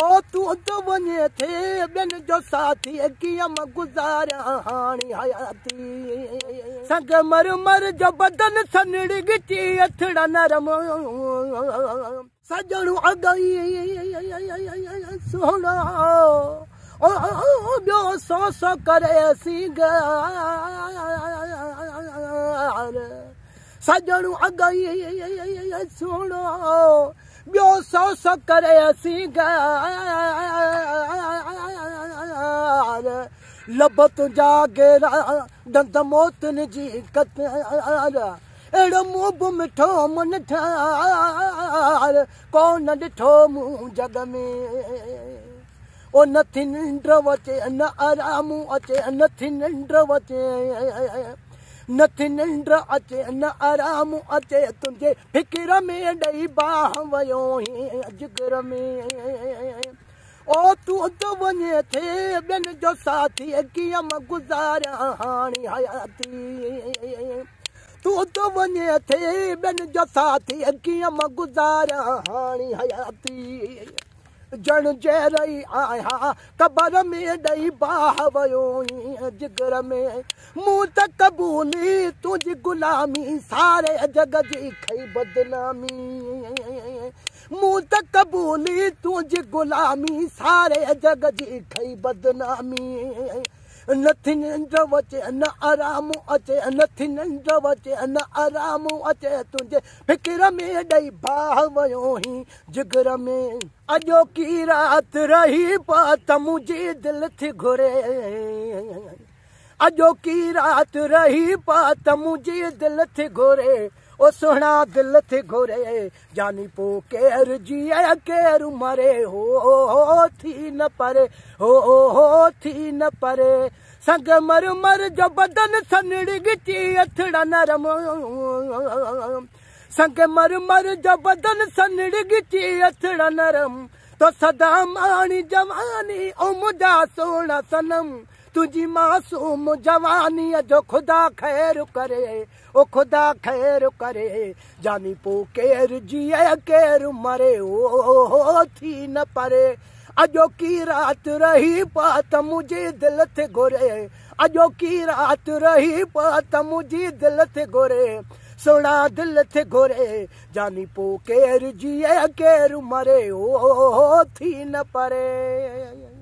ओ तू तो वञे थे ॿियनि जो साथी कीअं मां गुज़ारियां हाणे हयाती संग मर मर जो बदन सनड़ गिची अथड़ा नरम सजणु अगई सोना ओ ॿियो सो सो करे सिंगार सजणु अगई सोना ॿियो सो सो करे सिंगार लब तुंहिंजा गेरा दंद मोतन जी कतार अहिड़ो मुंहुं मिठो मन ठार कोन ॾिठो मूं जग में ओ नथी निंड अचे न आराम अचे नथी निंड अचे नथी निंड अचे न आराम अचे तुंहिंजे फिकिर में ॾेई बाह वियो जिगर में ओ तू तो वञे थे ॿियनि जो साथी कीअं मां गुज़ारियां हाणे हयाती तू तो वञे थे ॿियनि जो साथी कीअं मां गुज़ारियां हाणे हयाती जण जहिड़ी आहियां क़बर में ॾेई बाह वियो जिगर में मूं त क़बूली तुंहिंजी गुलामी सारे जग जी खई बदनामी मूं त क़बूली तुंहिंजी गुलामी सारे जग जी खई बदनामी नथी निंड अचे न आराम अचे नथी निंड अचे न आराम अचे तुंहिंजे फिकिर में ॾेई बाह वियो जिगर में अॼो की राति रही त मुंहिंजी दिलि थी घुरे अॼो की राति रही त मुंहिंजी दिलि थी घुरे ओ सुहिणा दिलि थी घुरे जानी पोइ केरु जीए केरु मरे हो थी न परे हो थी न परे संग मर मर जो बदन सनड़ गिची अथड़ा नरम संग मर मर जो बदन सनड़ गिची अथड़ा नरम तो सदा माणी जवानी ओ मुंहिंजा सोना सनम तुझी मासूम जवानी जो खुदा खैर करे ओ खुदा खैर करे जानी पो केर जिए केर मरे ओ थी न परे अॼो की राति रही त मुंहिंजी दिलि थी घुरे अॼो की राति रही त मुंहिंजी दिलि थी घुरे सुहिणा दिलि थी घुरे जानी पो केर जिए केर मरे ओ थी न परे